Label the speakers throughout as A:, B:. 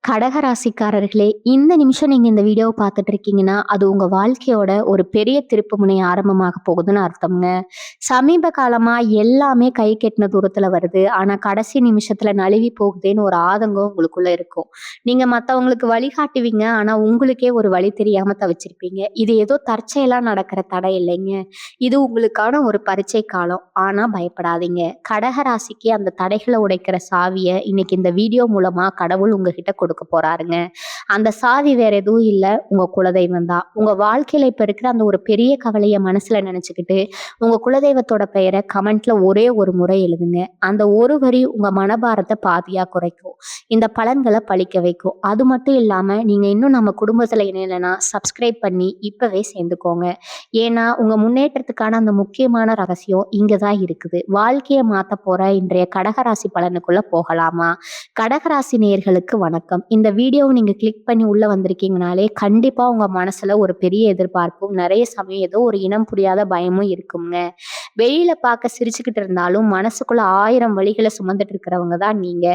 A: கடகராசிக்காரர்களே, இந்த நிமிஷம் நீங்க இந்த வீடியோவ பார்த்துட்டு இருக்கீங்கன்னா, அது உங்க வாழ்க்கையோட ஒரு பெரிய திருப்புமுனை ஆரம்பமாக போகுதுன்னு அர்த்தம்ங்க. சமீப காலமா எல்லாமே கை கெட்டுன தூரத்துல வருது. ஆனா, கடைசி நிமிஷத்துல நழுவி போகுதேன்னு ஒரு ஆதங்கம் உங்களுக்குள்ள இருக்கும். நீங்க மத்தவங்களுக்கு வழிகாட்டுவீங்க. ஆனா, உங்களுக்கே ஒரு வழி தெரியாம தவிச்சிருப்பீங்க. இது ஏதோ தற்செயலா நடக்கிற தடை இல்லைங்க. இது உங்களுக்கான ஒரு பரீட்சை காலம். ஆனா பயப்படாதீங்க. கடகராசிக்கு அந்த தடைகள உடைக்கிற சாவிய இன்னைக்கு இந்த வீடியோ மூலமா கடவுள் உங்ககிட்ட கொடுக்க போறாருங்க. அந்த சாவி வேற எதுவும் இல்ல, உங்க குலதெய்வம் தான். உங்க வாழ்க்கையில இப்ப இருக்கிற அந்த ஒரு பெரிய கவலைய மனசுல நினைச்சுக்கிட்டு, உங்க குலதெய்வத்தோட பெயர கமெண்ட்ல ஒரே ஒரு முறை எழுதுங்க. அந்த ஒரு வரி உங்க மனபாரத்த பாதியா குறைக்கும். இந்த பலன்கள பலிக்க வைக்கும். அது மட்டும் இல்லாம, நீங்க இன்னும் நம்ம குடும்பத்துல இணையலன்னா, சப்ஸ்கிரைப் பண்ணி இப்பவே சேர்ந்துக்கோங்க. ஏன்னா, உங்க முன்னேற்றத்துக்கான அந்த முக்கியமான ரகசியம் இங்க தான் இருக்குது. வாழ்க்கைய மாத்தப் போற இன்றைய கடகராசி பலனுக்குள்ள போகலாமா? கடகராசி நேயர்களுக்கு வணக்கம். இந்த வீடியோவ நீங்க கிளிக் பண்ணி உள்ள வந்திருக்கீங்கனாலே, கண்டிப்பா உங்க மனசுல ஒரு பெரிய எதிர்பார்ப்பும், நெறைய சமயம் ஏதோ ஒரு இனம் புரியாத பயமும் இருக்குங்க. வெளியில பார்க்க சிரிச்சுக்கிட்டு இருந்தாலும், மனசுக்குள்ள 1000 வலிகள சுமந்துட்டு இருக்கிறவங்க தான் நீங்க.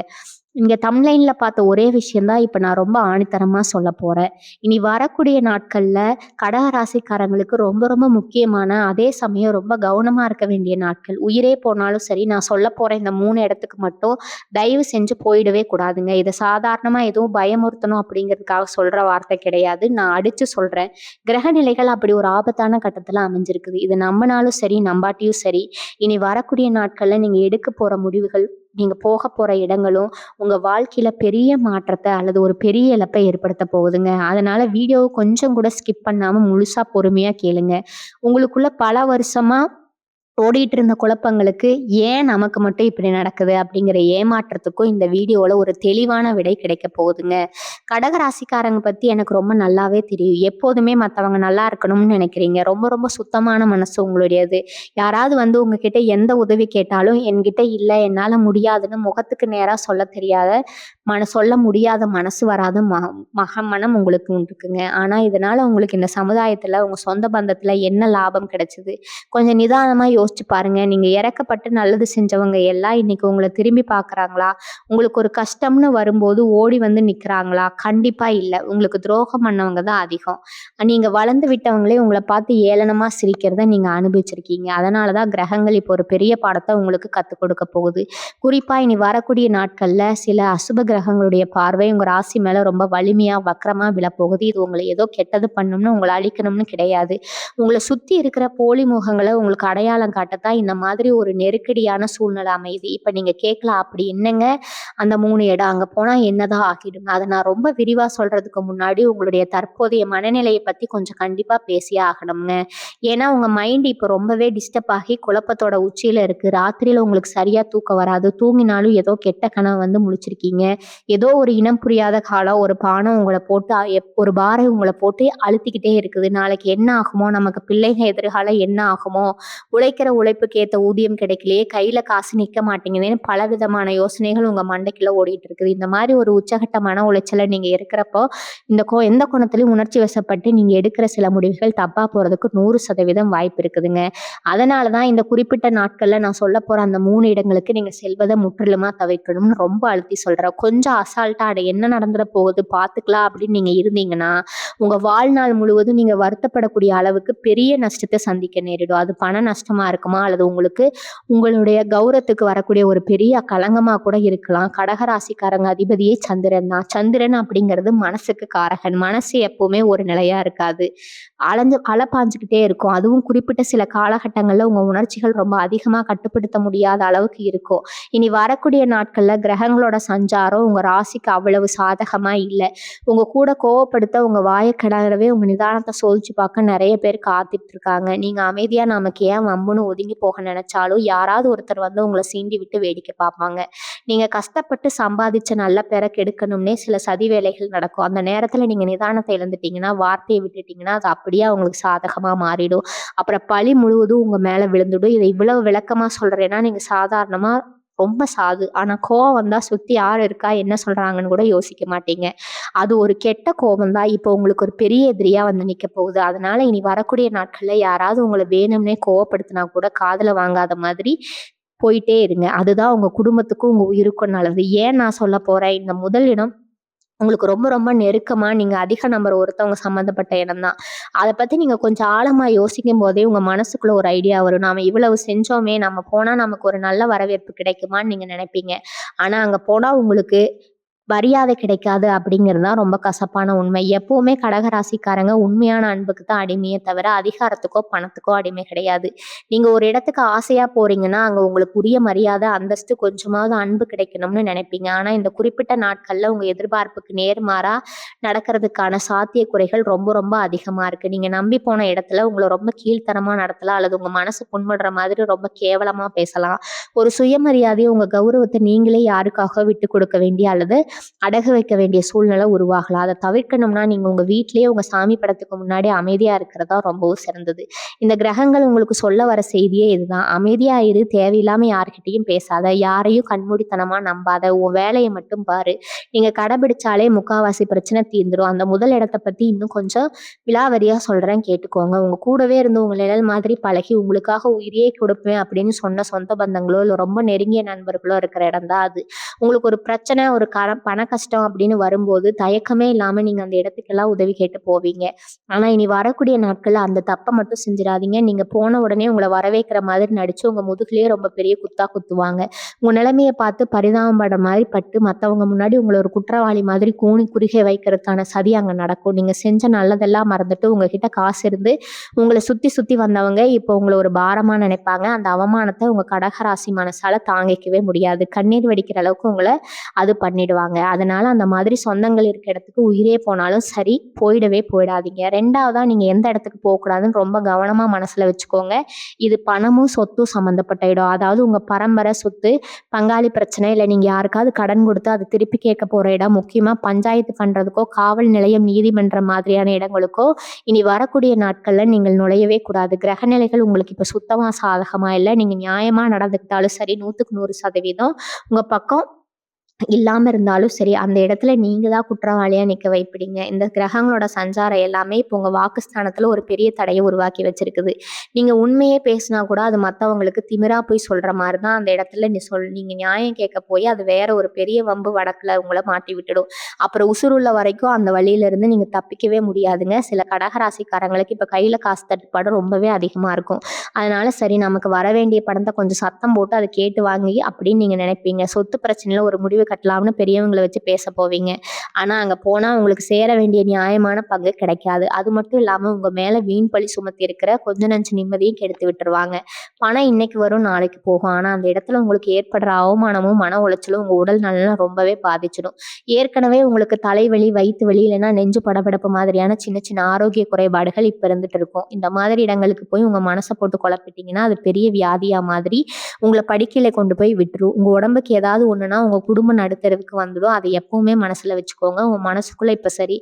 A: இங்க தம்ப்லைன்ல பார்த்த ஒரே விஷயம் தான் இப்ப நான் ரொம்ப ஆணித்தரமா சொல்லப் போறேன். இனி வரக்கூடிய நாட்கள்ல கடக ராசிக்காரங்களுக்கு ரொம்ப ரொம்ப முக்கியமான, அதே சமயம் ரொம்ப கவனமா இருக்க வேண்டிய நாட்கள். உயிரே போனாலும் சரி, நான் சொல்லப் போற இந்த 3 இடத்துக்கு மட்டும் தயவு செஞ்சு போயிடவே கூடாதுங்க. இத சாதாரணமா எதுவும் பயமுறுத்தணும் அப்படிங்கிறதுக்காக சொல்ற வார்த்தை கிடையாது. நான் அடிச்சு சொல்றேன். கிரக நிலைகள் அப்படி ஒரு ஆபத்தான கட்டத்துல அமைஞ்சிருக்குது. இது நம்பினாலும் சரி, நம்பாட்டியும் சரி, இனி வரக்கூடிய நாட்கள்ல நீங்க எடுக்கப் போற முடிவுகள், நீங்க போகப் போற இடங்களும் உங்க வாழ்க்கையில பெரிய மாற்றத்த அல்லது ஒரு பெரிய இழப்பை ஏற்படுத்த போகுதுங்க. அதனால வீடியோவ கொஞ்சம் கூட ஸ்கிப் பண்ணாம முழுசா பொறுமையா கேளுங்க. உங்களுக்குள்ள பல வருஷமா ஓடிட்டு இருந்த குழப்பங்களுக்கு ஏன் நமக்கு மட்டும் இப்படி நடக்குது அப்படிங்கிற ஏமாற்றத்துக்கும் இந்த வீடியோல ஒரு தெளிவான விடை கிடைக்க போகுதுங்க. கடக ராசிக்காரங்க பத்தி எனக்கு ரொம்ப நல்லாவே தெரியும். எப்போதுமே மத்தவங்க நல்லா இருக்கணும்னு நினைக்கிறீங்க. ரொம்ப ரொம்ப சுத்தமான மனசு உங்களுடையது. யாராவது வந்து உங்ககிட்ட எந்த உதவி கேட்டாலும் என்கிட்ட இல்ல, என்னால முடியாதுன்னு முகத்துக்கு நேரா சொல்லத் தெரியாத, சொல்ல முடியாத மனசு வராத மனம் உங்களுக்கு இருக்குங்க. ஆனா இதனால உங்களுக்கு இந்த சமுதாயத்துல உங்க சொந்த பந்தத்துல என்ன லாபம் கிடைச்சது? கொஞ்சம் நிதானமா யோசிச்சு பாருங்க. நீங்க இறக்கப்பட்டு நல்லது செஞ்சவங்க எல்லாம் இன்னைக்கு உங்கள திரும்பி பார்க்குறாங்களா? உங்களுக்கு ஒரு கஷ்டம்னு வரும்போது ஓடி வந்து நிக்கிறாங்களா? கண்டிப்பா இல்ல. உங்களுக்கு துரோகம் பண்ணவங்க தான் அதிகம். நீங்க வளர்ந்து விட்டவங்களே உங்கள பார்த்து ஏளனமா சிரிக்கிறத நீங்க அனுபவிச்சிருக்கீங்க. அதனால தான் கிரகங்கள் இப்போ ஒரு பெரிய பாடத்த உங்களுக்கு கத்துக் கொடுக்க போகுது. குறிப்பா இனி வரக்கூடிய நாட்கள்ல சில அசுப கிரகங்களுடைய பார்வை உங்க ராசி மேல ரொம்ப வலிமையா, வக்ரமா விழப்போகுது. இது உங்கள ஏதோ கெட்டது பண்ணணும்னு, உங்கள அழிக்கணும்னு கிடையாது. உங்கள சுத்தி இருக்கிற போலி முகங்கள உங்களுக்கு அடையாளம் காட்டத்தான் இந்த மாதிரி ஒரு நெருக்கடியான சூழ்நிலை அமையுது. இப்ப நீங்க கேட்கலாம், அப்படி என்னங்க அந்த 3 இடம்? அங்க போனா என்னதான் ஆகிடும்? அத நான் ரொம்ப விரிவா சொல்றதுக்கு முன்னாடி உங்களுடைய தற்போதைய மனநிலைய பத்தி கொஞ்சம் கண்டிப்பா பேசியே ஆகணும்ங்க. ஏன்னா உங்க மைண்ட் இப்ப ரொம்பவே டிஸ்டர்ப் ஆகி குழப்பத்தோட உச்சியில இருக்கு. ராத்திரியில உங்களுக்கு சரியா தூக்கம் வராது. தூங்கினாலும் ஏதோ கெட்ட கனவு வந்து முழிச்சிருக்கீங்க. ஏதோ ஒரு இனம் புரியாத காலம், ஒரு பானம் உங்கள போட்டு ஒரு பாரம் உங்கள போட்டு அழுத்திக்கிட்டே இருக்குது. நாளைக்கு என்ன ஆகுமோ? நமக்கு பிள்ளைங்க எதிர்காலம் என்ன ஆகுமோ? உழைக்கிற உழைப்புக்கு ஏத்த ஊதியம் கிடைக்கலையே, கையில காசு நிக்க மாட்டேங்குதேன்னு பலவிதமான யோசனைகள் உங்க மண்டைக்குள்ள ஓடிட்டு இருக்குது. இந்த மாதிரி ஒரு உச்சகட்ட மன உளைச்சல்ல நீங்க இருக்கிறப்போ, எந்த கோணத்திலயும் உணர்ச்சி வசப்பட்டு நீங்க எடுக்கிற சில முடிவுகள் தப்பா போறதுக்கு 100% வாய்ப்பு இருக்குதுங்க. அதனால தான் இந்த குறிப்பிட்ட நாட்கள்ல நான் சொல்லப் போற அந்த 3 இடங்களுக்கு நீங்க செல்வத முற்றிலுமா தவிர்க்கணும்னு ரொம்ப அழுத்தி சொல்றேன். கொஞ்சம் அசால்ட்டா அட என்ன நடந்துற போகுது பார்த்துக்கலாம் அப்படின்னு நீங்க இருந்தீங்கன்னா, உங்க வாழ்நாள் முழுவதும் நீங்க வருத்தப்படக்கூடிய அளவுக்கு பெரிய நஷ்டத்த சந்திக்க நேரிடும். அது பண நஷ்டமா இருக்குமா? அல்லது உங்களுக்கு உங்களுடைய கௌரவத்துக்கு வரக்கூடிய ஒரு பெரிய களங்கமா கூட இருக்கலாம். கடகராசிக்காரங்க அதிபதியே சந்திரன் தான். சந்திரன் அப்படிங்கிறது மனசுக்கு காரகன். மனசு எப்பவுமே ஒரு நிலையா இருக்காது. அலைப்பாஞ்சுக்கிட்டே இருக்கும். அதுவும் குறிப்பிட்ட சில காலகட்டங்கள்ல உங்க உணர்ச்சிகள் ரொம்ப அதிகமா கட்டுப்படுத்த முடியாத அளவுக்கு இருக்கும். இனி வரக்கூடிய நாட்கள்ல கிரகங்களோட சஞ்சாரம் உங்க ராசிக்கு அவ்வளவு சாதகமா இல்ல. உங்க கூட கோவப்படுத்த, உங்க வாய கிளறவே, உங்க நிதானத்த சோதிச்சு பார்க்க நெறைய பேர் காத்துட்டு இருக்காங்க. நீங்க அமைதியா நமக்கு ஏன் வம்புன்னு ஒதுங்கி போக நினைச்சாலும், யாராவது ஒருத்தர் வந்து உங்கள சீண்டி விட்டு வேடிக்கை பார்ப்பாங்க. நீங்க கஷ்டப்பட்டு சம்பாதிச்ச நல்ல பேர கெடுக்கணும்னே சில சதி வேலைகள் நடக்கும். அந்த நேரத்துல நீங்க நிதானத்த இழந்துட்டீங்கன்னா, வார்த்தைய விட்டுட்டீங்கன்னா, அது அப்படியே அவங்களுக்கு சாதகமா மாறிடும். அப்புறம் பழி முழுவதும் உங்க மேல விழுந்துடும். இதை இவ்வளவு விளக்கமா சொல்றேன்னா, நீங்க சாதாரணமா ரொம்ப சாது. ஆனா கோவம் வந்தா சுத்தி யார் இருக்கா, என்ன சொல்றாங்கன்னு கூட யோசிக்க மாட்டீங்க. அது ஒரு கெட்ட கோபம் தான் இப்போ உங்களுக்கு ஒரு பெரிய எதிரியா வந்து நிக்க போகுது. அதனால இனி வரக்கூடிய நாட்கள்ல யாராவது உங்கள வேணும்னே கோவப்படுத்தினா கூட காதுல வாங்காத மாதிரி போயிட்டே இருங்க. அதுதான் உங்க குடும்பத்துக்கும், உங்க உயிருக்கும் நல்லது. ஏன் நான் சொல்லப் போறேன், இந்த முதல் இடம் உங்களுக்கு ரொம்ப ரொம்ப நெருக்கமா நீங்க அதிக நம்பர் ஒருத்தவங்க சம்மந்தப்பட்ட இடம் தான். அத பத்தி நீங்க கொஞ்சம் ஆழமா யோசிக்கும்போதே உங்க மனசுக்குள்ள ஒரு ஐடியா வரும். நாம இவ்வளவு செஞ்சோமே! நம்ம போனா நமக்கு ஒரு நல்ல வரவேற்பு கிடைக்குமான்னு நீங்க நினைப்பீங்க. ஆனா அங்க போனா உங்களுக்கு மரியாதை கிடைக்காது அப்படிங்கிறது தான் ரொம்ப கசப்பான உண்மை. எப்பவுமே கடகராசிக்காரங்க உண்மையான அன்புக்கு தான் அடிமையே தவிர, அதிகாரத்துக்கோ, பணத்துக்கோ அடிமை கிடையாது. நீங்க ஒரு இடத்துக்கு ஆசையா போறீங்கன்னா, அங்க உங்களுக்கு உரிய மரியாதை, அந்தஸ்து, கொஞ்சமாவது அன்பு கிடைக்கணும்னு நினைப்பீங்க. ஆனா, இந்த குறிப்பிட்ட நாட்கள்ல உங்க எதிர்பார்ப்புக்கு நேர்மாறா நடக்கிறதுக்கான சாத்தியக்கூறைகள் ரொம்ப ரொம்ப அதிகமா இருக்கு. நீங்க நம்பி போன இடத்துல உங்கள ரொம்ப கீழ்த்தனமா நடத்தலாம், அல்லது உங்க மனசு புண்படுற மாதிரி ரொம்ப கேவலமா பேசலாம். ஒரு சுயமரியாதை, உங்க கௌரவத்த நீங்களே யாருக்காக விட்டுக் கொடுக்க வேண்டிய அல்லது அடகு வைக்க வேண்டிய சூழ்நிலை உருவாகலாம். அத தவிர்க்கணும்னா, நீங்க உங்க வீட்லயே உங்க சாமி படத்துக்கு முன்னாடி அமைதியா இருக்கிறது தான் ரொம்பவும் சிறந்தது. இந்த கிரகங்கள் உங்களுக்கு சொல்ல வர செய்தியே இதுதான். அமைதியா இரு, தேவையில்லாம யார்கிட்டயும் பேசாத, யாரையும் கண்மூடித்தனமா நம்பாத, உன் வேலைய மட்டும் பாரு. நீங்க கடைபிடிச்சாலே முக்காவாசி பிரச்சனை தீர்ந்துரும். அந்த முதல் இடத்த பத்தி இன்னும் கொஞ்சம் விலாவரியா சொல்றேன் கேட்டுக்கோங்க. உங்க கூடவே இருந்து உங்க நிழல் மாதிரி பழகி, உங்களுக்காக உயிரையே கொடுப்பேன் அப்படின்னு சொன்ன சொந்த பந்தங்களோ, இல்ல ரொம்ப நெருங்கிய நண்பர்களோ இருக்கிற இடம் தான் அது. உங்களுக்கு ஒரு பிரச்சனை, ஒரு பண கஷ்டம் அப்படின்னு வரும்போது, தயக்கமே இல்லாம நீங்க அந்த இடத்துக்கெல்லாம் உதவி கேட்டு போவீங்க. ஆனா, இனி வரக்கூடிய நாட்கள்ல அந்த தப்ப மட்டும் செஞ்சுறாதீங்க. நீங்க போன உடனே உங்கள வரவேற்கிற மாதிரி நடிச்சு, உங்க முதுகுலயே ரொம்ப பெரிய குத்தா குத்துவாங்க. உங்க நிலைமைய பார்த்து பரிதாபம் படுற மாரி பட்டு, மத்தவங்க முன்னாடி உங்கள ஒரு குற்றவாளி மாதிரி கூனி குறுகே வைக்கிறதுக்கான சதி அங்க நடக்கும். நீங்க செஞ்ச நல்லதெல்லாம் மறந்துட்டு, உங்ககிட்ட காசு இருந்து, உங்கள சுத்தி சுத்தி வந்தவங்க, இப்போ உங்கள ஒரு பாரமா நினைப்பாங்க. அந்த அவமானத்த உங்க கடகராசி மனசால தாங்கிக்கவே முடியாது. கண்ணீர் வடிக்கிற அளவுக்கு உங்கள அது பண்ணிடுவாங்க. அதனால அந்த மாதிரி சொந்தங்கள் இருக்க இடத்துக்கு உயிரே போனாலும் சரி, போயிடவே போயிடாதீங்க. 2வதா நீங்க எந்த இடத்துக்கு போக்கூடாதுன்னு ரொம்ப கவனமா மனசுல வச்சுக்கோங்க. இது பணமும், சொத்தும் சம்மந்தப்பட்ட இடம். அதாவது உங்க பரம்பரை சொத்து, பங்காளி பிரச்சனை, இல்ல நீங்க யாருக்காவது கடன் குடுத்து அத திருப்பி கேட்க போற இடம், முக்கியமா பஞ்சாயத்து பண்றதுக்கோ, காவல் நிலையம், நீதிமன்றம் மாதிரியான இடங்களுக்கோ, இனி வரக்கூடிய நாட்கள்ல நீங்கள் நுழையவே கூடாது. கிரகநிலைகள் உங்களுக்கு இப்ப சுத்தமா சாதகமா இல்ல. நீங்க நியாயமா நடந்துக்கிட்டாலும் சரி, 100க்கு 100% உங்க பக்கம் இல்லாம இருந்தாலும் சரி, அந்த இடத்துல நீங்க தான் குற்றவாளியா நிக்க வைப்பீங்க. இந்த கிரகங்களோட சஞ்சாரம் எல்லாமே இப்போ உங்க வாக்குஸ்தானத்துல ஒரு பெரிய தடைய உருவாக்கி வச்சிருக்குது. நீங்க உண்மையே பேசினா கூட அது மத்தவங்களுக்கு திமிரா போய் சொல்ற மாரி தான் அந்த இடத்துல நீங்க நியாயம் கேட்க போய் அது வேற ஒரு பெரிய வம்பு வழக்குல உங்கள மாட்டி விட்டுடும். அப்புறம் உசுருள்ள வரைக்கும் அந்த வழியில இருந்து நீங்க தப்பிக்கவே முடியாதுங்க. சில கடகராசிக்காரங்களுக்கு இப்ப கையில காசு தட்டுப்பாடு ரொம்பவே அதிகமா இருக்கும். அதனால சரி நமக்கு வர வேண்டிய பணத்த கொஞ்சம் சத்தம் போட்டு அத கேட்டு வாங்கி அப்படின்னு நீங்க நினைப்பீங்க. சொத்து பிரச்சனையில ஒரு முடிவு கட்டலாம்னு பெரியவங்கள வச்சு பேச போவீங்க. ஆனா அங்க போனா உங்களுக்கு சேர வேண்டிய நியாயமான பங்கு கிடைக்காது. அது மட்டும் இல்லாம உங்க மேல வீண் பழி சுமத்தி இருக்கிற கொஞ்ச நஞ்ச நிம்மதியும் கெடுத்து விட்டுருவாங்க. பணம் இன்னைக்கு வரும், நாளைக்கு போகும். ஆனா அந்த இடத்துல உங்களுக்கு ஏற்படுற அவமானமும், மன உளைச்சலும் உங்க உடல் நலம் ரொம்பவே பாதிச்சிடும். ஏற்கனவே உங்களுக்கு தலைவலி, வயித்து வலி இல்லைன்னா நெஞ்சு படபடப்பு மாதிரியான சின்ன சின்ன ஆரோக்கிய குறைபாடுகள் இப்ப இருந்துட்டு இருக்கும். இந்த மாதிரி இடங்களுக்கு போய் உங்க மனச போட்டு குழப்பிட்டீங்கன்னா, அது பெரிய வியாதியா மாதிரி உங்கள படுக்கையில கொண்டு போய் விட்டுரும். உங்க உடம்புக்கு ஏதாவது ஒண்ணுன்னா, உங்க குடும்பம் நடுத்தெருவுக்கு வந்துடும். அதை எப்பவுமே மனசுல வச்சுக்கோங்க. உங்க மனசுக்குள்ள இப்ப சரி,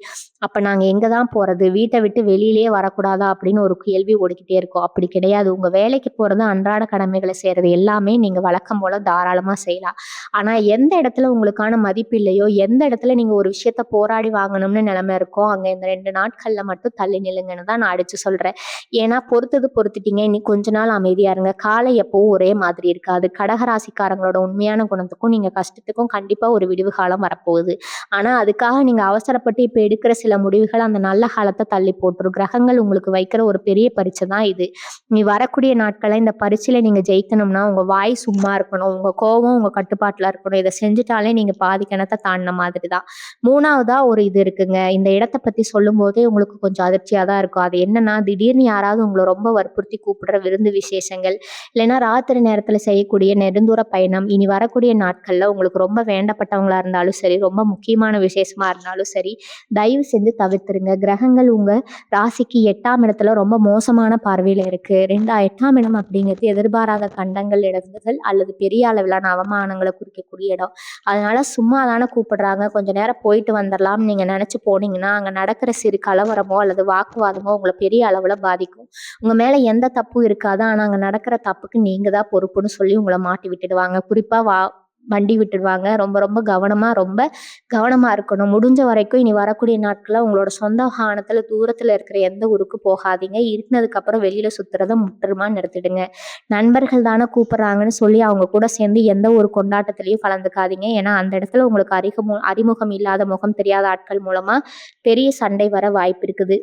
A: அப்ப நாங்க எங்க தான் போறது? வீட்ட விட்டு வெளியிலேயே வரக்கூடாதா? அப்படின்னு ஒரு கேள்வி ஓடிக்கிட்டே இருக்கும். அப்படி கிடையாது. உங்க வேலைக்கு போறது, அன்றாட கடமைகள செய்றது எல்லாமே நீங்க வழக்கம் போல தாராளமா செய்யலாம். ஆனா எந்த இடத்துல உங்களுக்கான மதிப்பு இல்லையோ, எந்த இடத்துல நீங்க ஒரு விஷயத்த போராடி வாங்கணும்னு நிலைமை இருக்கோ, அங்க இந்த 2 நாட்கள்ல மட்டும் தள்ளி நில்லுங்கன்னு தான் நான் அடிச்சு சொல்றேன். ஏன்னா பொறுத்தது பொறுத்துட்டீங்க. இனி கொஞ்ச நாள் அமைதியா இருங்க. காலம் எப்பவும் ஒரே மாதிரி இருக்காது. கடகராசிக்காரங்களோட உண்மையான குணத்துக்கும், நீங்க கஷ்டத்துக்கும் கண்டிப்பா ஒரு விடிவு காலம் வரப்போகுது. ஆனா அதுக்காக நீங்க அவசரப்பட்டு இப்ப எடுக்கிற சில முடிவுகள் அந்த நல்ல காலத்த தள்ளி போட்டுரும். கிரகங்கள் உங்களுக்கு வைக்கிற ஒரு பெரிய பரீட்சை தான் இது. நீ வரக்கூடிய நாட்கள்ல இந்த பரீட்சையில நீங்க ஜெயிக்கணும்னா, உங்க வாய் சும்மா இருக்கணும். உங்க கோவம் உங்க கட்டுப்பாட்டுல இருக்கணும். இத செஞ்சுட்டாலே நீங்க பாதி கிணத்த தாண்டுன மாதிரி தான். 3வதா ஒரு இது இருக்குங்க. இந்த இடத்த பத்தி சொல்லும்போதே உங்களுக்கு கொஞ்சம் அதிர்ச்சியா தான் இருக்கும். அது என்னன்னா, திடீர்னு யாராவது உங்கள ரொம்ப வற்புறுத்தி கூப்பிடுற விருந்து விசேஷங்கள், இல்லைன்னா ராத்திரி நேரத்துல செய்யக்கூடிய நெடுந்தூர பயணம், இனி வரக்கூடிய நாட்கள்ல உங்களுக்கு ரொம்ப வேண்டப்பட்டவங்களா இருந்தாலும் சரி, ரொம்ப முக்கியமான விசேஷமா இருந்தாலும் சரி, தயவு செஞ்சு தவிர்த்துருங்க. கிரகங்கள் உங்க ராசிக்கு 8ஆம் இடத்துல ரொம்ப மோசமான பார்வையில இருக்கு. 8ஆம் இடம் அப்படிங்கிறது எதிர்பாராத கண்டங்கள், இடர்கள் அல்லது பெரிய அளவிலான அவமானங்கள குறிக்கக்கூடிய இடம். அதனால சும்மா தானே கூப்பிடுறாங்க, கொஞ்ச நேரம் போயிட்டு வந்துரலாம்னு நீங்க நினைச்சு போனீங்கன்னா, அங்க நடக்கிற சிறு கலவரமோ அல்லது வாக்குவாதமோ உங்கள பெரிய அளவுல பாதிக்கும். உங்க மேல எந்த தப்பும் இருக்காது. ஆனா அங்க நடக்கிற தப்புக்கு நீங்க தான் பொறுப்புன்னு சொல்லி உங்கள மாட்டி விட்டுடுவாங்க. குறிப்பா வண்டி விட்டுடுவாங்க. ரொம்ப ரொம்ப கவனமா இருக்கணும். முடிஞ்ச வரைக்கும் இனி வரக்கூடிய நாட்கள்ல உங்களோட சொந்த வாகனத்துல தூரத்துல இருக்கிற எந்த ஊருக்கு போகாதீங்க. இருட்டுனதுக்கப்புறம் வெளியில சுத்துறத முற்றிலுமா நிறுத்திடுங்க. நண்பர்கள் தானே கூப்பிடுறாங்கன்னு சொல்லி அவங்க கூட சேர்ந்து எந்த ஒரு கொண்டாட்டத்திலயும் கலந்துக்காதீங்க. ஏன்னா அந்த இடத்துல உங்களுக்கு அறிமுகம் இல்லாத, முகம் தெரியாத ஆட்கள் மூலமா பெரிய சண்டை வர வாய்ப்பு இருக்குது.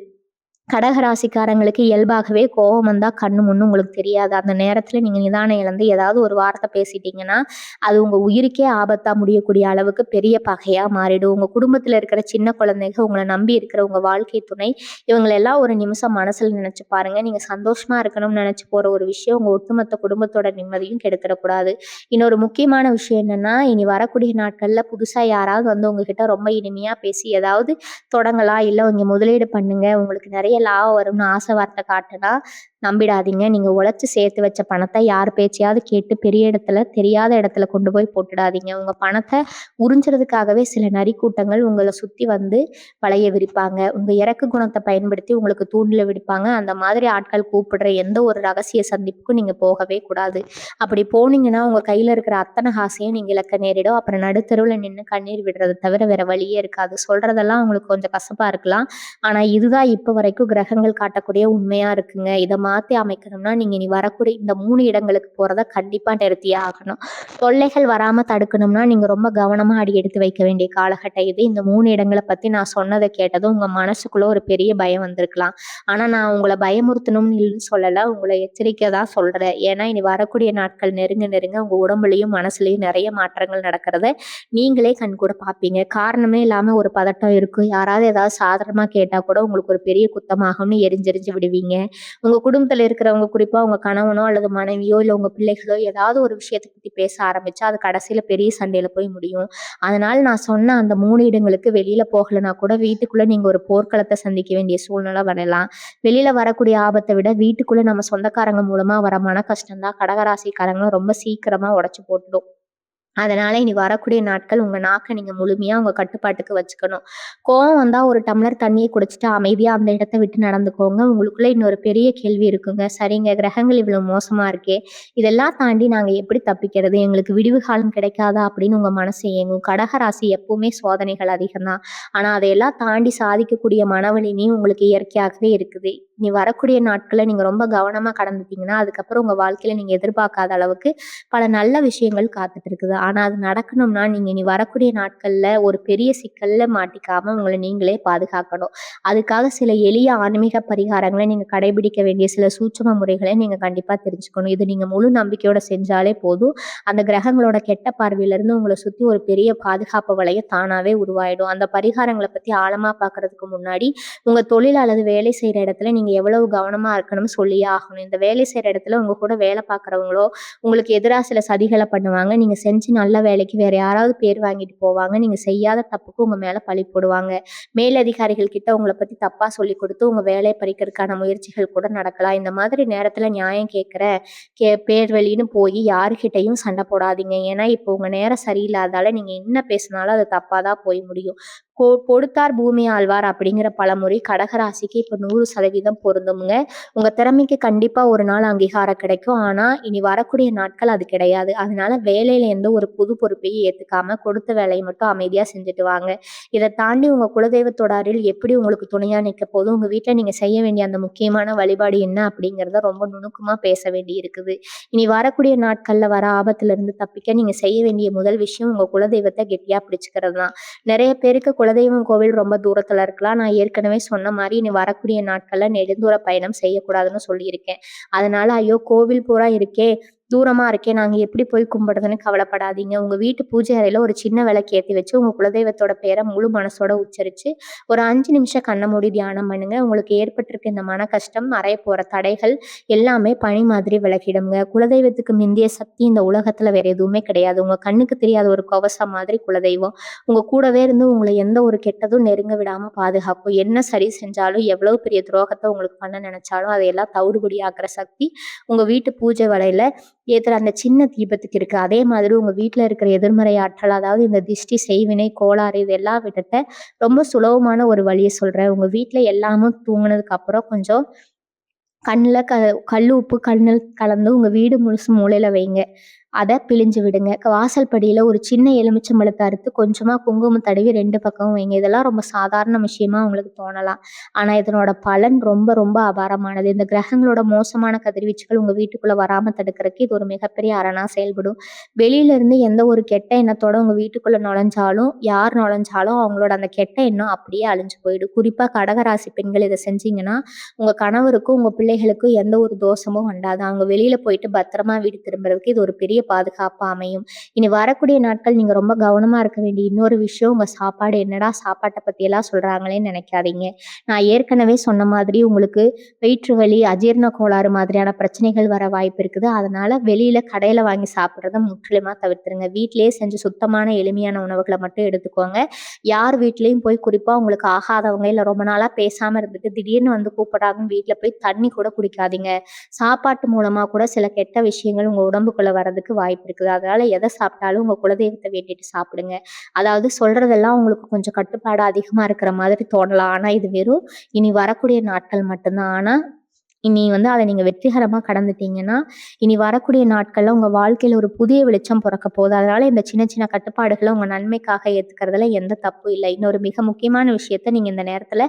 A: கடகராசிக்காரங்களுக்கு இயல்பாகவே கோவம் வந்தா கண்ணு முன்னு உங்களுக்கு தெரியாது. அந்த நேரத்துல நீங்க நிதானம் இழந்து ஏதாவது ஒரு வார்த்தை பேசிட்டீங்கன்னா, அது உங்க உயிருக்கே ஆபத்தா முடியக்கூடிய அளவுக்கு பெரிய பகையா மாறிடும். உங்க குடும்பத்துல இருக்கிற சின்ன குழந்தைங்க, உங்கள நம்பி இருக்கிற உங்க வாழ்க்கை துணை, இவங்களெல்லாம் ஒரு நிமிஷம் மனசுல நினைச்சு பாருங்க. நீங்க சந்தோஷமா இருக்கணும்னு நினைச்சு போற ஒரு விஷயம் உங்க ஒட்டுமொத்த குடும்பத்தோட நிம்மதியும் கெடுத்துறக்கூடாது. இன்னொரு முக்கியமான விஷயம் என்னன்னா, இனி வரக்கூடிய நாட்கள்ல புதுசா யாராவது வந்து உங்ககிட்ட ரொம்ப இனிமையா பேசி ஏதாவது தொடங்கலாம், இல்ல இங்க முதலீடு பண்ணுங்க, உங்களுக்கு நிறைய லாபம் வரும்னு ஆசை வார்த்தை காட்டுனா நம்பிடாதீங்க. நீங்க உழைச்சு சேர்த்து வச்ச பணத்த யார் பேச்சையாவது கேட்டு பெரிய இடத்துல, தெரியாத இடத்துல கொண்டு போய் போட்டுடாதீங்க. உங்க பணத்த உறிஞ்சுறதுக்காகவே சில நரிக்கூட்டங்கள் உங்கள சுத்தி வந்து வலைய விரிப்பாங்க. உங்க இறக்க குணத்த பயன்படுத்தி உங்களுக்கு தூண்டில விடுப்பாங்க. அந்த மாதிரி ஆட்கள் கூப்பிடுற எந்த ஒரு ரகசிய சந்திப்புக்கும் நீங்க போகவே கூடாது. அப்படி போனீங்கன்னா, உங்க கையில இருக்கிற அத்தனை காசையும் நீங்க இழக்க நேரிடும். அப்புறம் நடுத்தெருவுல நின்னு கண்ணீர் விடுறத தவிர வேற வழியே இருக்காது. சொல்றதெல்லாம் உங்களுக்கு கொஞ்சம் கசப்பா இருக்கலாம். ஆனா இதுதான் இப்ப வரைக்கும் கிரகங்கள் காட்டக்கூடிய உண்மையா இருக்குங்க. இத மாத்தி அமைக்கணும்னா, நீங்க இனி வரக்கூடிய இந்த 3 இடங்களுக்கு போறத கண்டிப்பா நிறுத்தியே ஆகணும். தொல்லைகள் வராம தடுக்கணும்னா, நீங்க ரொம்ப கவனமா அடி எடுத்து வைக்க வேண்டிய காலகட்டம் இது. இந்த 3 இடங்கள பத்தி நான் சொன்னத கேட்டதும் உங்க மனசுக்குள்ள ஒரு பெரிய பயம் வந்திருக்கலாம். ஆனா நான் உங்கள பயமுறுத்தணும்னு சொல்லல. உங்கள எச்சரிக்கை தான் சொல்றேன். ஏன்னா இனி வரக்கூடிய நாட்கள் நெருங்க உங்க உடம்புலயும், மனசுலயும் நெறைய மாற்றங்கள் நடக்கிறத நீங்களே கண்கூட பார்ப்பீங்க. காரணமே இல்லாம ஒரு பதட்டம் இருக்கும். யாராவது ஏதாவது சாதாரணமா கேட்டா கூட உங்களுக்கு ஒரு பெரிய குத்தமாகும்னு எரிஞ்செறிஞ்சு விடுவீங்க. உங்க குடும்பத்துல இருக்கிறவங்க, குறிப்பா உங்க கணவனோ அல்லது மனைவியோ, இல்ல உங்க பிள்ளைகளோ ஏதாவது ஒரு விஷயத்த பத்தி பேச ஆரம்பிச்சா, அது கடைசியில பெரிய சண்டையில போய் முடியும். அதனால நான் சொன்ன அந்த 3 இடங்களுக்கு வெளியில போகலனா கூட வீட்டுக்குள்ள நீங்க ஒரு போர்க்களத்த சந்திக்க வேண்டிய சூழ்நிலை வரலாம். வெளியில வரக்கூடிய ஆபத்த விட வீட்டுக்குள்ள நம்ம சொந்தக்காரங்க மூலமா வர மன கஷ்டம் தான் கடகராசிக்காரங்கள ரொம்ப சீக்கிரமா உடைச்சு போட்டுடும். அதனால இனி வரக்கூடிய நாட்கள் உங்க நாக்க நீங்க முழுமையா உங்க கட்டுப்பாட்டுக்கு வச்சுக்கணும். கோவம் வந்தா ஒரு டம்ளர் தண்ணிய குடிச்சுட்டு அமைதியா அந்த இடத்த விட்டு நடந்துக்கோங்க. உங்களுக்குள்ள இன்னொரு பெரிய கேள்வி இருக்குங்க. சரிங்க, கிரகங்கள் இவ்வளவு மோசமா இருக்கே, இதெல்லாம் தாண்டி நாங்க எப்படி தப்பிக்கிறது? எங்களுக்கு விடிவு காலம் கிடைக்காதா? அப்படின்னு உங்க மனசு ஏங்கும். கடகராசி எப்பவுமே சோதனைகள் அதிகம் தான். ஆனா அதையெல்லாம் தாண்டி சாதிக்கக்கூடிய மனவலிமையும் உங்களுக்கு இயற்கையாகவே இருக்குது. இனி வரக்கூடிய நாட்கள நீங்க ரொம்ப கவனமா கடந்துட்டீங்கன்னா, அதுக்கப்புறம் உங்க வாழ்க்கையில நீங்க எதிர்பார்க்காத அளவுக்கு பல நல்ல விஷயங்கள் காத்துட்டு இருக்குது. ஆனா அது நடக்கணும்னா, நீங்க இனி வரக்கூடிய நாட்கள்ல ஒரு பெரிய சிக்கல்ல மாட்டிக்காம உங்கள நீங்களே பாதுகாக்கணும். அதுக்காக சில எளிய ஆன்மீக பரிகாரங்கள நீங்க கடைபிடிக்க வேண்டிய சில சூட்சும முறைகள நீங்க கண்டிப்பா தெரிஞ்சுக்கணும். இது நீங்க முழு நம்பிக்கையோட செஞ்சாலே போதும். அந்த கிரகங்களோட கெட்ட பார்வையிலிருந்து உங்கள சுத்தி ஒரு பெரிய பாதுகாப்பு வளையம் தானாவே உருவாயிடும். அந்த பரிகாரங்கள பத்தி ஆழமா பார்க்கறதுக்கு முன்னாடி, உங்க தொழில் அல்லது வேலை செய்ற இடத்துல நீங்க எவ்வளவு கவனமா இருக்கணும்னு சொல்லியே ஆகணும். இந்த வேலை செய்ற இடத்துல உங்க கூட வேலை பார்க்குறவங்களோ, உங்களுக்கு எதிரா சில சதிகள பண்ணுவாங்க. நீங்க செஞ்சு நல்ல வேலைக்கு வேற யாராவது பேர் வாங்கிட்டு போவாங்க. நீங்க செய்யாத தப்புக்கு உங்க மேல பழி போடுவாங்க. மேலதிகாரிகள் கிட்ட உங்கள பத்தி தப்பா சொல்லிக் குடுத்து உங்க வேலைய பறிக்கிறதுக்கான முயற்சிகள் கூட நடக்கலாம். இந்த மாதிரி நேரத்துல நியாயம் கேட்கிற பேர் வழின்னு போய் யாருகிட்டயும் சண்டை போடாதீங்க. ஏன்னா, இப்போ உங்க நேரம் சரியில்லாததால நீங்க என்ன பேசினாலும் அது தப்பா தான் போய் முடியும். "கொடுத்தார் பூமி ஆள்வார்" அப்படிங்கிற பழமொழி கடகராசிக்கு இப்ப 100% பொருந்தும்ங்க. உங்க திறமைக்கு கண்டிப்பா ஒரு நாள் அங்கீகாரம் கிடைக்கும். ஆனா, இனி வரக்கூடிய நாட்கள் அது கிடையாது. அதனால வேலையில எந்த ஒரு புது பொறுப்பையும் ஏத்துக்காம, கொடுத்த வேலைய மட்டும் அமைதியா செஞ்சுட்டு வாங்க. இத தாண்டி உங்க குலதெய்வத்தோட அருள் எப்படி உங்களுக்கு துணையா நிக்க போது, உங்க வீட்ல நீங்க செய்ய வேண்டிய அந்த முக்கியமான வழிபாடு என்ன அப்படிங்கிறத ரொம்ப நுணுக்கமா பேச வேண்டி இருக்குது. இனி வரக்கூடிய நாட்கள்ல வர ஆபத்துல இருந்து தப்பிக்க நீங்க செய்ய வேண்டிய முதல் விஷயம் உங்க குலதெய்வத்த கெட்டியா பிடிச்சுக்கிறது தான். நெறைய பேருக்கு குலதெய்வம் கோவில் ரொம்ப தூரத்துல இருக்கலாம். நான் ஏற்கனவே சொன்ன மாரி இனி வரக்கூடிய நாட்கள்ல நெடுந்தூர பயணம் செய்யக்கூடாதுன்னு சொல்லியிருக்கேன். அதனால ஐயோ! கோவில் பூரா இருக்கே, தூரமா இருக்கே, நாங்க எப்படி போய் கும்பிடுறதுன்னு கவலைப்படாதீங்க. உங்க வீட்டு பூஜை அறையில ஒரு சின்ன விளக்கு ஏத்தி வச்சு, உங்க குலதெய்வத்தோட பேர முழு மனசோட உச்சரிச்சு, ஒரு 5 நிமிஷம் கண்ண மூடி தியானம் பண்ணுங்க. உங்களுக்கு ஏற்பட்டிருக்க இந்த மன கஷ்டம், மறைய போற தடைகள் எல்லாமே பனி மாதிரி விலகிடுங்க. குலதெய்வத்துக்கு மிந்திய சக்தி இந்த உலகத்துல வேற எதுவுமே கிடையாது. உங்க கண்ணுக்கு தெரியாத ஒரு கவசம் மாதிரி குலதெய்வம். உங்க கூடவே இருந்து உங்கள எந்த ஒரு கெட்டதும் நெருங்க விடாம பாதுகாக்கும். என்ன சரி செஞ்சாலும், எவ்வளவு பெரிய துரோகத்த உங்களுக்கு பண்ண நெனைச்சாலும், அதையெல்லாம் தவிடுபொடியாக்குற சக்தி உங்க வீட்டு பூஜை வேளையில ஏத்துற அந்த சின்ன தீபத்துக்கு இருக்கு. அதே மாதிரி உங்க வீட்ல இருக்கிற எதிர்மறை ஆற்றல், அதாவது இந்த திஷ்டி, செய்வினை, கோளாறு இது எல்லாம் விட்டுட்ட ரொம்ப சுலபமான ஒரு வழிய சொல்றேன். உங்க வீட்ல எல்லாமும் தூங்குனதுக்கு அப்புறம் கொஞ்சம் கண்ல கல்லு உப்பு கல்லுல கலந்து உங்க வீடு முழுசும் மூலையில வைங்க. அத பிழிஞ்சு விடுங்க. வாசல் படியில ஒரு சின்ன எலுமிச்சம்பழத்த அறுத்து கொஞ்சமா குங்குமம் தடவி 2 பக்கமும் வைங்க. இதெல்லாம் ரொம்ப சாதாரண விஷயமா உங்களுக்கு தோணலாம். ஆனா இதனோட பலன் ரொம்ப ரொம்ப அபாரமானது. இந்த கிரகங்களோட மோசமான கதிர்வீச்சுகள் உங்க வீட்டுக்குள்ள வராம தடுக்கிறதுக்கு இது ஒரு மிகப்பெரிய அரணா செயல்படும். வெளியில இருந்து எந்த ஒரு கெட்ட எண்ணத்தோட உங்க வீட்டுக்குள்ள நுழைஞ்சாலும், யார் நுழைஞ்சாலும் அவங்களோட அந்த கெட்ட எண்ணம் அப்படியே அழிஞ்சு போயிடும். குறிப்பா கடகராசி பெண்கள் இத செஞ்சீங்கன்னா, உங்க கணவருக்கும், உங்க பிள்ளைகளுக்கும் எந்த ஒரு தோஷமும் அண்டாது. அவங்க வெளியில போயிட்டு பத்திரமா வீடு திரும்புறதுக்கு இது ஒரு பெரிய பாதுகாப்பா அமையும். இனி வரக்கூடிய நாட்கள் நீங்க ரொம்ப கவனமா இருக்க வேண்டிய இன்னொரு விஷயம், உங்க சாப்பாடு. என்னடா சாப்பாட்ட பத்தியெல்லாம் சொல்றாங்களேன்னு நெனைக்காதீங்க. நான் ஏற்கனவே சொன்ன மாதிரி உங்களுக்கு வயிற்று வலி, அஜீரண கோளாறு மாதிரியான பிரச்சனைகள் வர வாய்ப்பு இருக்குது. அதனால வெளியில கடையில வாங்கி சாப்பிடுறத முற்றிலுமா தவிர்த்துருங்க. வீட்டிலேயே செஞ்சு சுத்தமான எளிமையான உணவுகள மட்டும் எடுத்துக்கோங்க. யார் வீட்லயும் போய் குறிப்பா உங்களுக்கு ஆகாதவங்க, இல்ல ரொம்ப நாளா பேசாம இருந்துட்டு திடீர்னு வந்து கூப்பிடுறாங்கன்னு வீட்ல போய் தண்ணி கூட குடிக்காதீங்க. சாப்பாட்டு மூலமா கூட சில கெட்ட விஷயங்கள் உங்க உடம்புக்குள்ள வர்றதுக்கு வாய்ப்பு இருக்குது. அதனால எத சாப்பிட்டாலும் உங்க குலதெய்வத்த வேண்டிட்டு சாப்பிடுங்க. அதாவது சொல்றதெல்லாம் உங்களுக்கு கொஞ்சம் கட்டுப்பாடு அதிகமா இருக்கிற மாதிரி தோணலாம். ஆனா இது வெறும் இனி வரக்கூடிய நாட்கள் மட்டும்தான். ஆனா இனி அத நீங்க வெற்றிகரமா கடந்துட்டீங்கன்னா, இனி வரக்கூடிய நாட்கள்ல உங்க வாழ்க்கையில ஒரு புதிய வெளிச்சம் பொறக்க போகுது. அதனால இந்த சின்ன சின்ன கட்டுப்பாடுகள உங்க நன்மைக்காக ஏத்துக்கிறதுல எந்த தப்பும் இல்ல. இன்னொரு மிக முக்கியமான விஷயத்த நீங்க இந்த நேரத்துல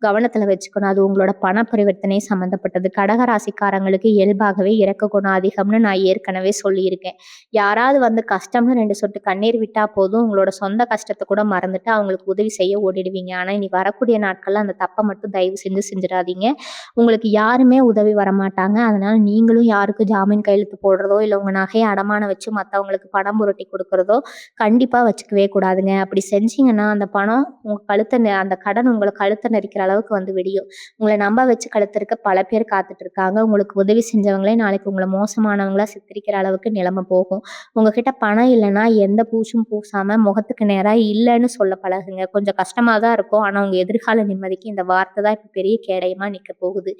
A: கவனத்துல வச்சுக்கணும். அது உங்களோட பண பரிவர்த்தனை சம்மந்தப்பட்டது. கடக ராசிக்காரங்களுக்கு இயல்பாகவே இரக்க குணம் அதிகம்னு நான் ஏற்கனவே சொல்லியிருக்கேன். யாராவது வந்து கஷ்டம்னு 2 சொட்டு கண்ணீர் விட்டா போதும், உங்களோட சொந்த கஷ்டத்த கூட மறந்துட்டு அவங்களுக்கு உதவி செய்ய ஓடிடுவீங்க. ஆனா இனி வரக்கூடிய நாட்கள்ல அந்த தப்ப மட்டும் தயவு செஞ்சு செஞ்சுறாதீங்க. உங்களுக்கு யாருமே உதவி வரமாட்டாங்க. அதனால நீங்களும் யாருக்கும் ஜாமீன் கையெழுத்து போடுறதோ, இல்ல உங்க நகைய அடமானம் வச்சு மத்தவங்களுக்கு பணம் புரட்டி குடுக்குறதோ கண்டிப்பா வச்சுக்கவே கூடாதுங்க. அப்படி செஞ்சீங்கன்னா, அந்த பணம் உங்க அந்த கடன் உங்கள கழுத்த நெரிக்கிற அளவுக்கு வந்து விடியும். உங்கள நம்ப வச்சு கழுத்தறுக்க பல பேர் காத்துட்டு இருக்காங்க. உங்களுக்கு உதவி செஞ்சவங்களே நாளைக்கு உங்கள மோசமானவங்களா சித்தரிக்கிற அளவுக்கு நிலைமை போகும். உங்ககிட்ட பணம் இல்லன்னா, எந்த பூச்சும் பூசாம முகத்துக்கு நேரா இல்லன்னு சொல்ல பழகுங்க. கொஞ்சம் கஷ்டமா தான் இருக்கும். ஆனா, உங்க எதிர்கால நிம்மதிக்கு இந்த வார்த்தை தான் இப்ப பெரிய கேடயமா நிக்க போகுது.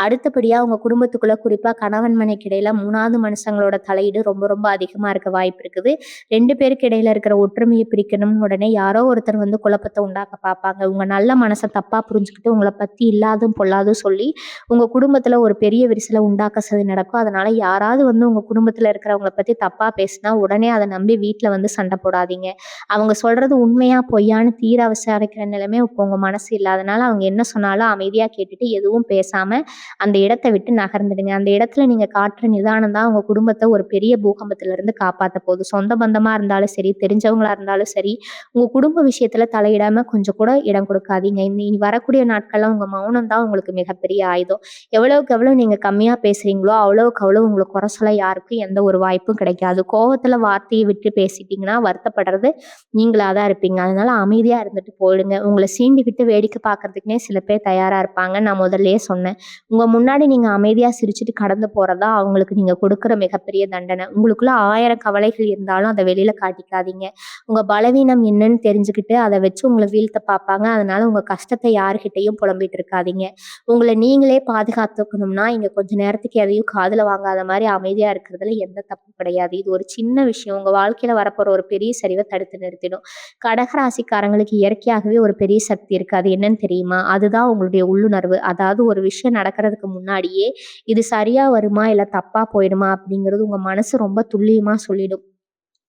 A: அடுத்தபடியா உங்க குடும்பத்துக்குள்ள குறிப்பா கணவன் மனைவிக்கு இடையில 3வது மனுஷங்களோட தலையீடு ரொம்ப ரொம்ப அதிகமா இருக்க வாய்ப்பு இருக்குது. 2 பேருக்கு இடையில இருக்கிற ஒற்றுமையை பிரிக்கணும்னு உடனே யாரோ ஒருத்தர் வந்து குழப்பத்த உண்டாக்க பார்ப்பாங்க. உங்க நல்ல மனச தப்பா புரிஞ்சுக்கிட்டு உங்கள பத்தி இல்லாதும் பொல்லாதும் சொல்லி உங்க குடும்பத்துல ஒரு பெரிய விரிசல உண்டாக்க நடக்கும். அதனால யாராவது வந்து உங்க குடும்பத்துல இருக்கிறவங்கள பத்தி தப்பா பேசினா உடனே அத நம்பி வீட்ல வந்து சண்டை போடாதீங்க. அவங்க சொல்றது உண்மையா பொய்யான்னு தீர விசாரிக்கிற நிலைமை இப்போ உங்க மனசு இல்ல. அதனால அவங்க என்ன சொன்னாலும் அமைதியா கேட்டுட்டு எதுவும் பேசாம அந்த இடத்த விட்டு நகர்ந்துடுங்க. அந்த இடத்துல நீங்க காட்டுற நிதானம் தான் உங்க குடும்பத்த ஒரு பெரிய பூகம்பத்திலிருந்து காப்பாத்த போகுது. சொந்த பந்தமா இருந்தாலும் சரி, தெரிஞ்சவங்களா இருந்தாலும் சரி, உங்க குடும்ப விஷயத்துல தலையிடாம கொஞ்சம் கூட இடம் கொடுக்காதீங்க. இனி வரக்கூடிய நாட்கள்ல உங்க மௌனம் தான் உங்களுக்கு மிகப்பெரிய ஆயுதம். எவ்வளவுக்கு எவ்வளவு நீங்க கம்மியா பேசுறீங்களோ, அவ்வளவுக்கு அவ்வளவு உங்கள குறை சொல்ல யாருக்கும் எந்த ஒரு வாய்ப்பும் கிடைக்காது. கோவத்துல வார்த்தைய விட்டு பேசிட்டீங்கன்னா, வருத்தப்படுறது நீங்களா தான் இருப்பீங்க. அதனால அமைதியா இருந்துட்டு போயிடுங்க. உங்கள சீண்டிக்கிட்டு வேடிக்கை பார்க்கறதுக்குன்னே சில பேர் தயாரா இருப்பாங்க. நான் முதல்லயே சொன்னேன். உங்க முன்னாடி நீங்க அமைதியா சிரிச்சுட்டு கடந்து போறதா அவங்களுக்கு நீங்க கொடுக்குற மிகப்பெரிய தண்டனை. உங்களுக்குள்ள 1000 கவலைகள் இருந்தாலும் அத வெளியில காட்டிக்காதீங்க. உங்க பலவீனம் என்னன்னு தெரிஞ்சுக்கிட்டு அத வச்சு உங்கள வீழ்த்த பார்ப்பாங்க. அதனால உங்க கஷ்டத்த யார்கிட்டயும் புலம்பிட்டு இருக்காதீங்க. உங்கள நீங்களே பாதுகாத்துக்கணும்னா, இங்க கொஞ்ச நேரத்துக்கு எதையும் காதுல வாங்காத மாரி அமைதியா இருக்கிறதுல எந்த தப்பும் கிடையாது. இது ஒரு சின்ன விஷயம். உங்க வாழ்க்கையில வரப்போற ஒரு பெரிய சரிவ தடுத்து நிறுத்திடும். கடகராசிக்காரங்களுக்கு இயற்கையாகவே ஒரு பெரிய சக்தி இருக்கு. அது என்னன்னு தெரியுமா? அதுதான் உங்களுடைய உள்ளுணர்வு. அதாவது ஒரு விஷயம் நடக்கிறதுக்கு முன்னாடியே, இது சரியா வருமா? இல்ல தப்பா போயிடுமா? அப்படிங்கிறது உங்க மனசு ரொம்ப துல்லியமா சொல்லிடும்.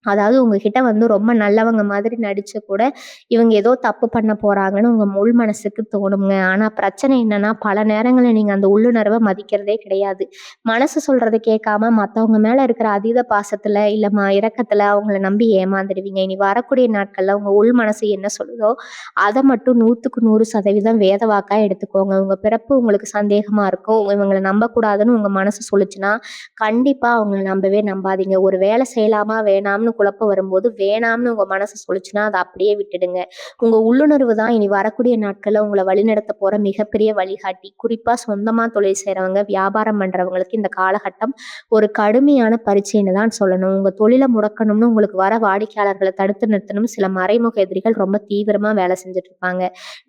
A: அதாவது உங்ககிட்ட வந்து ரொம்ப நல்லவங்க மாதிரி நடிச்சு கூட, இவங்க ஏதோ தப்பு பண்ண போறாங்கன்னு உங்க உள் மனசுக்கு தோணுங்க. ஆனா பிரச்சனை என்னன்னா, பல நேரங்கள்ல நீங்க அந்த உள்ளுணர்வ மதிக்கிறதே கிடையாது. மனசு சொல்றத கேட்காம மத்தவங்க மேல இருக்கிற அதீத பாசத்துல, இல்ல இரக்கத்துல அவங்கள நம்பி ஏமாந்துடுவீங்க. இனி வரக்கூடிய நாட்கள்ல உங்க உள் மனசு என்ன சொல்லுதோ, அத மட்டும் 100க்கு 100% வேத வாக்கா எடுத்துக்கோங்க. உங்க பிறப்பு உங்களுக்கு சந்தேகமா இருக்கும். இவங்கள நம்பக்கூடாதுன்னு உங்க மனசு சொல்லுச்சுன்னா, கண்டிப்பா அவங்கள நம்பவே நம்பாதீங்க. ஒரு வேலை செய்யலாமா, வேணாம்னு குழப்பம் வரும்போது, வேணாம்னு உங்க மனசு சொல்லுச்சுன்னா, அத அப்படியே விட்டுடுங்க. உங்க உள்ளுணர்வு தான் இனி வரக்கூடிய நாட்கள்ல உங்கள வழிநடத்த போற மிகப்பெரிய வழிகாட்டி. குறிப்பா சொந்தமா தொழில் செய்றவங்க, வியாபாரம் பண்றவங்களுக்கு இந்த காலகட்டம் ஒரு கடுமையான பரீட்சைன்னு தான் சொல்லணும். உங்க தொழில முடக்கணும்னு உங்களுக்கு வர வாடிக்கையாளர்கள தடுத்து நிறுத்தணும்னு சில மறைமுக எதிரிகள் ரொம்ப தீவிரமா வேலை செஞ்சுட்டு இருப்பாங்க.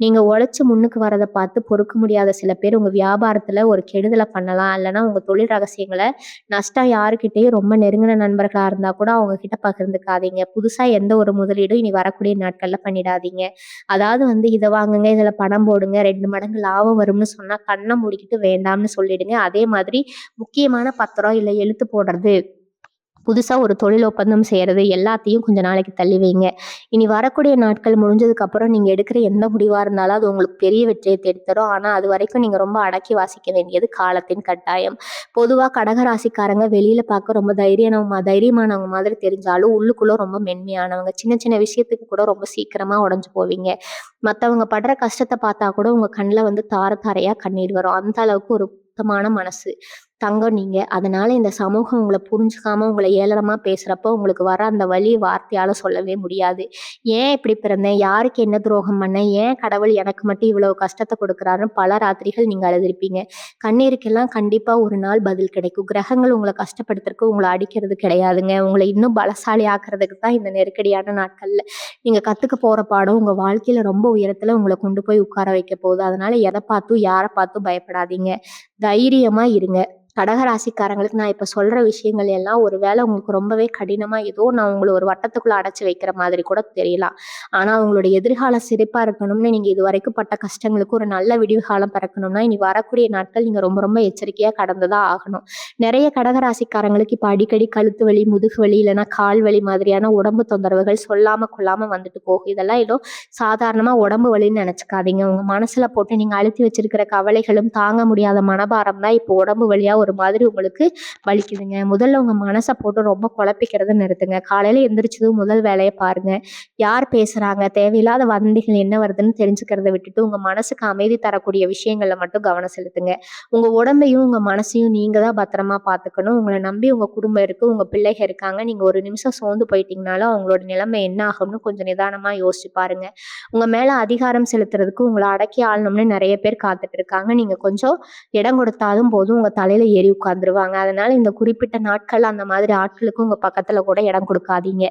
A: நீங்க உழைச்சு முன்னுக்கு வரத பார்த்து பொறுக்க முடியாத சில பேர் உங்க வியாபாரத்துல ஒரு கெடுதல பண்ணலாம். இல்லன்னா உங்க தொழில் ரகசியங்கள நஷ்டம் யாருக்கிட்டயும் ரொம்ப நெருங்கின நண்பர்களா இருந்தா கூட அவங்க கிட்ட பகிர்ந்துக்காதீங்க. புதுசா எந்த ஒரு முதலீடும் இனி வரக்கூடிய நாட்கள்ல பண்ணிடாதீங்க. அதாவது வந்து இத வாங்குங்க, இதுல பணம் போடுங்க, 2 மடங்கு லாபம் வரும்னு சொன்னா கண்ண மூடிக்கிட்டு வேண்டாம்னு சொல்லிடுங்க. அதே மாதிரி முக்கியமான பத்திரம் இல்ல எழுத்து போடுறது புதுசா ஒரு தொழில் ஒப்பந்தம் செய்றது எல்லாத்தையும் கொஞ்ச நாளைக்கு தள்ளி வைங்க. இனி வரக்கூடிய நாட்கள் முடிஞ்சதுக்கப்புறம் நீங்க எடுக்கிற எந்த முடிவா இருந்தாலும் அது உங்களுக்கு பெரிய வெற்றிய தேடித்தரும். ஆனா, அதுவரைக்கும் நீங்க ரொம்ப அடக்கி வாசிக்க வேண்டியது காலத்தின் கட்டாயம். பொதுவா கடக ராசிக்காரங்க வெளியில பார்க்க ரொம்ப தைரியமானவங்க மாதிரி தெரிஞ்சாலும், உள்ளுக்குள்ள ரொம்ப மென்மையானவங்க. சின்ன சின்ன விஷயத்துக்கு கூட ரொம்ப சீக்கிரமா உடைஞ்சு போவீங்க. மத்தவங்க படுற கஷ்டத்த பார்த்தா கூட உங்க கண்ல தார தாரையா கண்ணீர் வரும். அந்த அளவுக்கு ஒரு சுத்தமான மனசு. தங்கம் நீங்க. அதனால இந்த சமூகம் உங்கள புரிஞ்சுக்காம உங்கள ஏளனமா பேசுறப்போ, உங்களுக்கு வர அந்த வலி வார்த்தையால சொல்லவே முடியாது. ஏன் இப்படி பிறந்தேன்? யாருக்கு என்ன துரோகம் பண்ணேன்? ஏன் கடவுள் எனக்கு மட்டும் இவ்வளவு கஷ்டத்த குடுக்குறாருன்னு பல ராத்திரிகள் நீங்க அழுதுருப்பீங்க. கண்ணீருக்கெல்லாம் கண்டிப்பா ஒரு நாள் பதில் கிடைக்கும். கிரகங்கள் உங்கள கஷ்டப்படுத்துறதுக்கு உங்கள அடிக்கிறது கிடையாதுங்க. உங்கள இன்னும் பலசாலி ஆக்குறதுக்கு தான் இந்த நெருக்கடியான நாட்கள்ல நீங்க கத்துக்க போற பாடம் உங்க வாழ்க்கையில ரொம்ப உயரத்துல உங்கள கொண்டு போய் உட்கார வைக்க போகுது. அதனால எத பார்த்தும், யார பார்த்தும் பயப்படாதீங்க. தைரியமா இருங்க. கடக ராசிக்காரங்களுக்கு நான் இப்ப சொல்ற விஷயங்கள் எல்லாம் ஒரு வேளை உங்களுக்கு ரொம்பவே கடினமா ஏதோ நான் உங்கள ஒரு வட்டத்துக்குள்ள அடைச்சு வைக்கிற மாதிரி கூட தெரியலாம். ஆனா உங்களுடைய எதிர்காலம் சிறப்பா இருக்கணும்னு நீங்க இதுவரைக்கும் பட்ட கஷ்டங்களுக்கு ஒரு நல்ல விடிவு காலம் பிறக்கணும்னா, இனி வரக்கூடிய நாட்கள் நீங்க ரொம்ப ரொம்ப எச்சரிக்கையா கடந்து தான் ஆகணும். நெறைய கடக ராசிக்காரங்களுக்கு இப்ப அடிக்கடி கழுத்து வலி, முதுகு வலி இல்லைன்னா கால் வலி மாதிரியான உடம்பு தொந்தரவுகள் சொல்லாம கொள்ளாம வந்துட்டு போகும். இதெல்லாம் ஏதோ சாதாரணமா உடம்பு வலின்னு நெனச்சுக்காதீங்க. உங்க மனசுல போட்டு நீங்க அழுத்தி வச்சிருக்கிற கவலைகளும், தாங்க முடியாத மனபாரம் தான் இப்போ உடம்பு வலியா ஒரு மாதிரி உங்களுக்கு வலிக்குதுங்க. முதல்ல உங்க மனச போட்டு ரொம்ப குழப்பிக்கிறத நிறுத்துங்க. காலையில எந்திரிச்சதும் முதல் வேலைய பாருங்க. யார் பேசுறாங்க? தேவையில்லாத வதந்திகள் என்ன வருதுன்னு தெரிஞ்சுக்கிறத விட்டுட்டு, உங்க மனசுக்கு அமைதி தரக்கூடிய விஷயங்கள்ல மட்டும் கவனம் செலுத்துங்க. உங்க உடம்பையும், உங்க மனசையும் நீங்க தான் பத்திரமா பார்த்துக்கணும். உங்கள நம்பி உங்க குடும்பம் இருக்கு, உங்க பிள்ளைக இருக்காங்க. நீங்க ஒரு நிமிஷம் சோர்ந்து போயிட்டீங்கனாலும், அவங்களோட நிலைமை என்ன ஆகும்னு கொஞ்சம் நிதானமா யோசிச்சு பாருங்க. உங்க மேல அதிகாரம் செலுத்துறதுக்கு, உங்கள அடக்கி ஆளணும்னு நெறைய பேர் காத்துட்டு இருக்காங்க. நீங்க கொஞ்சம் இடம் கொடுத்தாலும் போதும், உங்க தலையில ஏறி உட்கார்ந்துருவாங்க. அதனால இந்த குறிப்பிட்ட நாட்கள் அந்த மாதிரி ஆட்களுக்கு உங்க பக்கத்துல கூட இடம் கொடுக்காதீங்க.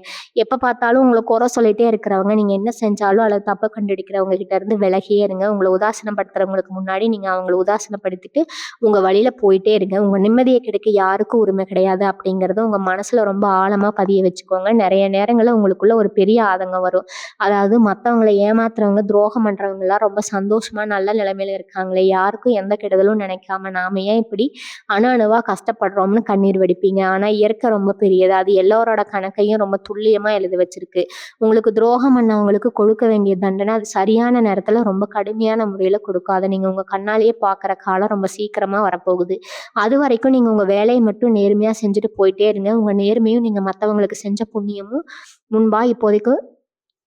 A: எப்ப பார்த்தாலும் உங்கள குறை சொல்லிட்டே இருக்கிறவங்க, நீங்க என்ன செஞ்சாலும் அதுல தப்ப கண்டுபிடிக்கிறவங்க கிட்ட இருந்து விலகியே இருங்க. உங்கள உதாசீனப்படுத்துறவங்களுக்கு முன்னாடி நீங்க அவங்கள உதாசீனப்படுத்திட்டு, உங்க வழியில போயிட்டே இருங்க. உங்க நிம்மதிய கெடுக்க யாருக்கும் உரிமை கிடையாது அப்படிங்கிறத உங்க மனசுல ரொம்ப ஆழமா பதிய வச்சுக்கோங்க. நெறைய நேரங்கள்ல உங்களுக்குள்ள ஒரு பெரிய ஆதங்கம் வரும். அதாவது மத்தவங்கள ஏமாத்துறவங்க, துரோகம் பண்றவங்கலாம் ரொம்ப சந்தோஷமா நல்ல நிலைமையில இருக்காங்களே, யாருக்கும் எந்த கெடுதலும் நினைக்காம நாம ஏன் இப்படி அணு அணுவா கஷ்டப்படுறோம்னு கண்ணீர் வடிப்பீங்க. ஆனா இயற்கை ரொம்ப பெரியது. அது எல்லோரோட கணக்கையும் ரொம்ப துல்லியமா எழுதி வச்சிருக்கு. உங்களுக்கு துரோகம் பண்ணவங்களுக்கு கொடுக்க வேண்டிய தண்டனை அது சரியான நேரத்துல ரொம்ப கடுமையான முறையில கொடுக்கும். அத நீங்க உங்க கண்ணாலேயே பார்க்குற காலம் ரொம்ப சீக்கிரமா வரப்போகுது. அதுவரைக்கும் நீங்க உங்க வேலைய மட்டும் நேர்மையா செஞ்சுட்டு போயிட்டே இருங்க. உங்க நேர்மையும் நீங்க மத்தவங்களுக்கு செஞ்ச புண்ணியமும் முன்பா இப்போதைக்கு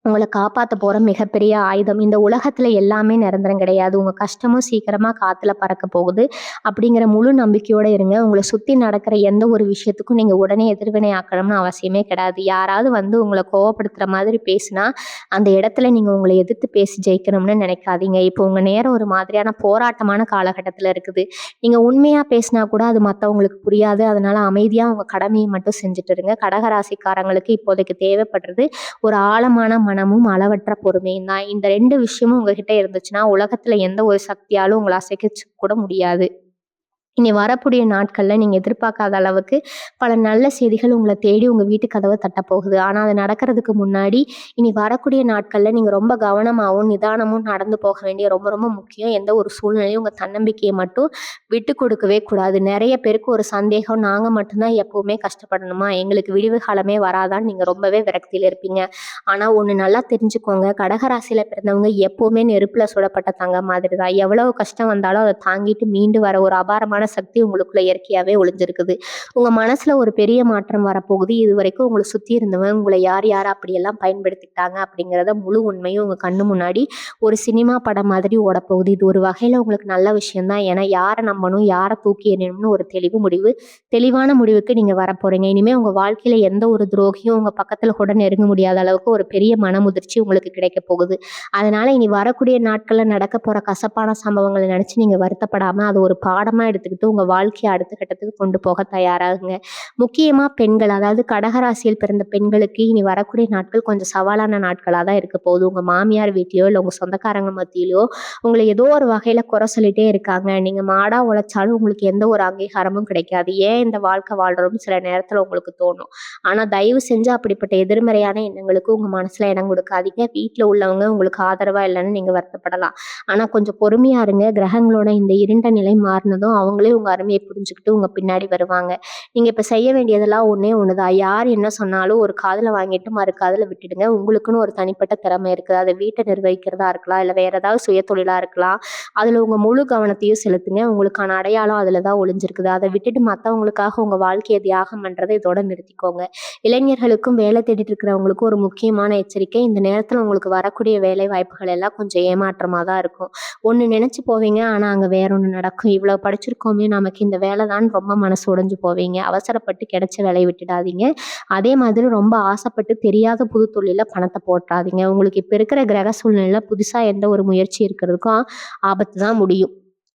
A: உங்கள காப்பாத்த போற மிகப்பெரிய ஆயுதம். இந்த உலகத்துல எல்லாமே நிரந்தரம் கிடையாது. உங்க கஷ்டமும் சீக்கிரமா காத்துல பறக்க போகுது. அப்படிங்கிற முழு நம்பிக்கையோட இருங்க. உங்கள சுத்தி நடக்கிற எந்த ஒரு விஷயத்துக்கும் நீங்க உடனே எதிர்வினை ஆக்கணும்னு அவசியமே கிடையாது. யாராவது உங்கள கோவப்படுத்துற மாதிரி பேசினா, அந்த இடத்துல நீங்க உங்கள எதிர்த்து பேசி ஜெயிக்கணும்னு நினைக்காதீங்க. இப்போ உங்க நேரம் ஒரு மாதிரியான போராட்டமான காலகட்டத்துல இருக்குது. நீங்க உண்மையா பேசினா கூட அது மத்தவங்களுக்கு புரியாது. அதனால அமைதியா உங்க கடமையை மட்டும் செஞ்சுட்டு இருங்க. கடகராசிக்காரங்களுக்கு இப்போதைக்கு தேவைப்படுறது ஒரு ஆழமான மனமும், அளவற்ற பொறுமையும் தான். இந்த 2 விஷயமும் உங்ககிட்ட இருந்துச்சுன்னா, உலகத்துல எந்த ஒரு சக்தியாலும் உங்கள அசைக்க கூட முடியாது. இனி வரக்கூடிய நாட்கள்ல நீங்க எதிர்பார்க்காத அளவுக்கு பல நல்ல செய்திகள் உங்கள தேடி உங்க வீட்டு கதவ தட்டப்போகுது. ஆனா, அது நடக்கிறதுக்கு முன்னாடி இனி வரக்கூடிய நாட்கள்ல நீங்க ரொம்ப கவனமாவும், நிதானமும் நடந்து போக வேண்டிய ரொம்ப ரொம்ப முக்கியம். எந்த ஒரு சூழ்நிலையும் உங்க தன்னம்பிக்கைய மட்டும் விட்டு கொடுக்கவே கூடாது. நெறைய பேருக்கு ஒரு சந்தேகம், நாங்க மட்டும் தான் எப்பவுமே கஷ்டப்படணுமா? எங்களுக்கு விடிவு காலமே வராதான்னு நீங்க ரொம்பவே விரக்தியில இருப்பீங்க. ஆனா, ஒண்ணு நல்லா தெரிஞ்சுக்கோங்க. கடகராசியில பிறந்தவங்க எப்பவுமே நெருப்புல சுடப்பட்ட தங்கம் மாதிரி தான். எவ்வளவு கஷ்டம் வந்தாலும் அத தாங்கிட்டு மீண்டு வர ஒரு அபாரமான சக்தி உங்களுக்குள்ள இயற்கையாவே ஒளிஞ்சிருக்குது. உங்க மனசுல ஒரு பெரிய மாற்றம் வரப்போகுது. இதுவரைக்கும் உங்கள சுத்தி இருந்தவங்க உங்கள யார் யார் அப்படியெல்லாம் பயன்படுத்திக்கிட்டாங்க அப்படிங்கிறத முழு உண்மையும் உங்க கண்ணு முன்னாடி ஒரு சினிமா படம் மாதிரி ஓடப்போகுது. இது ஒரு வகையில உங்களுக்கு நல்ல விஷயம் தான். ஏன்னா யார நம்பணும், யார தூக்கி எறியணும்னு ஒரு தெளிவான முடிவுக்கு நீங்க வரப்போறீங்க. இனிமே உங்க வாழ்க்கையில எந்த ஒரு துரோகியும் உங்க பக்கத்துல கூட நெருங்க முடியாத அளவுக்கு ஒரு பெரிய மனமுதிர்ச்சி உங்களுக்கு கிடைக்க போகுது. அதனால இனி வரக்கூடிய நாட்கள்ல நடக்க போற கசப்பான சம்பவங்களை நினைச்சு நீங்க வருத்தப்படாம அது ஒரு பாடமா எடுத்துக்கிட்டு உங்க வாழ்க்கைய அடுத்த கட்டத்துக்கு கொண்டு போக தயாராகுங்க. முக்கியமா பெண்கள், அதாவது கடகராசியில் பிறந்த பெண்களுக்கு இனி வரக்கூடிய நாட்கள் கொஞ்சம் சவாலான நாட்களா தான் இருக்க போகுது. உங்க மாமியார் வீட்லயோ இல்ல உங்க சொந்தக்காரங்க மத்தியிலயோ உங்களை ஏதோ ஒரு வகையில குறை சொல்லிட்டே இருக்காங்க. நீங்க மாடா உழைச்சாலும் உங்களுக்கு எந்த ஒரு அங்கீகாரமும் கிடைக்காது. ஏன் இந்த வாழ்க்கை வாழ்றோம்னு சில நேரத்துல உங்களுக்கு தோணும். ஆனா தயவு செஞ்சு அப்படிப்பட்ட எதிர்மறையான எண்ணங்களுக்கு உங்க மனசுல இடம் கொடுக்காதீங்க. வீட்ல உள்ளவங்க உங்களுக்கு ஆதரவா இல்லைன்னு நீங்க வருத்தப்படலாம். ஆனா கொஞ்சம் பொறுமையா இருங்க. கிரகங்களோட இந்த இருண்ட நிலை மாறினதும் அவங்க அவங்களே உங்க அருமைய புரிஞ்சுக்கிட்டு உங்க பின்னாடி வருவாங்க. நீங்க இப்ப செய்ய வேண்டியதெல்லாம் ஒண்ணே ஒண்ணுதான். யார் என்ன சொன்னாலும் ஒரு காதுல வாங்கிட்டு மறு காதுல விட்டுடுங்க. உங்களுக்குன்னு ஒரு தனிப்பட்ட திறமை இருக்குது. அத வீட்ட நிர்வகிக்கிறதா இருக்கலாம், இல்ல வேற ஏதாவது சுயதொழிலா இருக்கலாம். அதுல உங்க முழு கவனத்தையும் செலுத்துங்க. உங்களுக்கான அடையாளம் அதுல தான் ஒளிஞ்சிருக்குது. அத விட்டுட்டு மத்தவங்களுக்காக உங்க வாழ்க்கைய தியாகம் பண்றத இதோட நிறுத்திக்கோங்க. இளைஞர்களுக்கும் வேலை தேடிட்டு இருக்கிறவங்களுக்கும் ஒரு முக்கியமான எச்சரிக்கை. இந்த நேரத்துல உங்களுக்கு வரக்கூடிய வேலை வாய்ப்புகள் எல்லாம் கொஞ்சம் ஏமாற்றமா தான் இருக்கும். ஒண்ணு நினைச்சு போவீங்க. ஆனா அங்க வேற ஒண்ணு நடக்கும். இவ்வளவு படிச்சிருக்கோமே நமக்கு இந்த வேலை தான் ரொம்ப மனசு உடைஞ்சு போவீங்க. அவசரப்பட்டு கிடைச்ச வேலைய விட்டுடாதீங்க. அதே மாதிரி ரொம்ப ஆசைப்பட்டு தெரியாத புது தொழில்ல பணத்த போட்றாதீங்க. உங்களுக்கு இப்ப இருக்கிற கிரக சூழ்நிலையில புதுசா எந்த ஒரு முயற்சி இருக்கிறதுக்கும் ஆபத்து தான் முடியும்.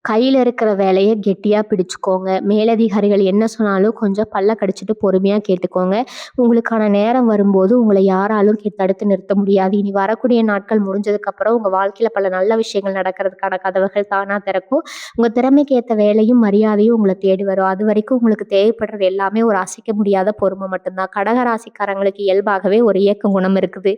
A: கையில இருக்கிற வேலைய கெட்டியா பிடிச்சுக்கோங்க. மேலதிகாரிகள் என்ன சொன்னாலும் கொஞ்சம் பல்ல கடிச்சிட்டு பொறுமையா கேட்டுக்கோங்க. உங்களுக்கான நேரம் வரும்போது உங்கள யாராலும் தடுத்து நிறுத்த முடியாது. இனி வரக்கூடிய நாட்கள் முடிஞ்சதுக்கப்புறம் உங்க வாழ்க்கையில பல நல்ல விஷயங்கள் நடக்கிறதுக்கான கதவுகள் தானா திறக்கும். உங்க திறமைக்கு ஏத்த வேலையும், மரியாதையும் உங்கள தேடி வரும். அதுவரைக்கும் உங்களுக்கு தேவைப்படுறது எல்லாமே ஒரு அசைக்க முடியாத பொறுமை மட்டும்தான். கடக ராசிக்காரங்களுக்கு இயல்பாகவே ஒரு ஏக்க குணம் இருக்குது.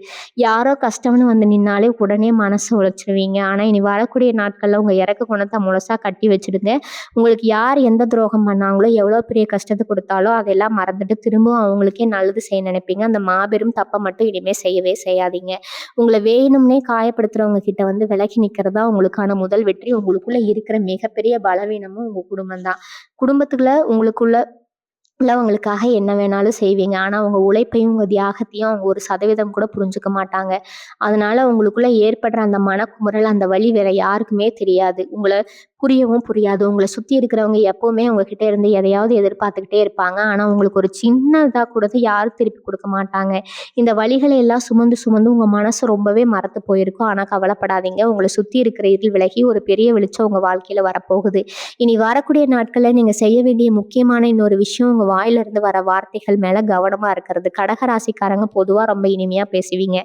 A: யாரோ கஷ்டம்னு வந்து நின்னாலே உடனே மனசு உடைச்சிருவீங்க. ஆனா இனி வரக்கூடிய நாட்கள்ல உங்க இறக்க குணத்த முழுசா கட்டி வச்சுடுங்க. உங்களுக்கு யார் எந்த துரோகம் பண்ணாங்களோ, எவ்வளோ பெரிய கஷ்டத்த குடுத்தாலும் அதெல்லாம் மறந்துட்டு திரும்பவும் அவங்களுக்கே நல்லது செய்ய நினைப்பீங்க. அந்த மாபெரும் தப்ப மட்டும் இனிமே செய்யவே செய்யாதீங்க. உங்கள வேணும்னே காயப்படுத்துறவங்க கிட்ட வந்து விலகி நிக்கிறது தான் உங்களுக்கான முதல் வெற்றி. உங்களுக்குள்ள இருக்கிற மிகப்பெரிய பலவீனமும் உங்க குடும்பம் தான். குடும்பத்துக்குள்ள உங்களுக்குள்ள உள்ளவங்களுக்காக என்ன வேணாலும் செய்வீங்க. ஆனா, உங்க உழைப்பையும், உங்க தியாகத்தையும் அவங்க 1% கூட புரிஞ்சுக்க மாட்டாங்க. அதனால உங்களுக்குள்ள ஏற்படுற அந்த மனக்குமுறல், அந்த வலி வேற யாருக்குமே தெரியாது. உங்கள புரியவும் புரியாது. உங்கள சுத்தி இருக்கிறவங்க எப்பவுமே உங்ககிட்ட இருந்து எதையாவது எதிர்பார்த்துக்கிட்டே இருப்பாங்க. ஆனா, உங்களுக்கு ஒரு சின்னதா கூட யாரும் திருப்பி குடுக்க மாட்டாங்க. இந்த வலிகளை எல்லாம் சுமந்து சுமந்து உங்க மனசு ரொம்பவே மரத்து போயிருக்கும். ஆனா கவலைப்படாதீங்க. உங்கள சுத்தி இருக்கிற இருள் விலகி ஒரு பெரிய வெளிச்சம் உங்க வாழ்க்கையில வரப்போகுது. இனி வரக்கூடிய நாட்கள்ல நீங்க செய்ய வேண்டிய முக்கியமான இன்னொரு விஷயம் உங்க வாயில இருந்து வர வார்த்தைகள் மேல கவனமா இருக்கிறது. கடக ராசிக்காரங்க பொதுவா ரொம்ப இனிமையா பேசுவீங்க.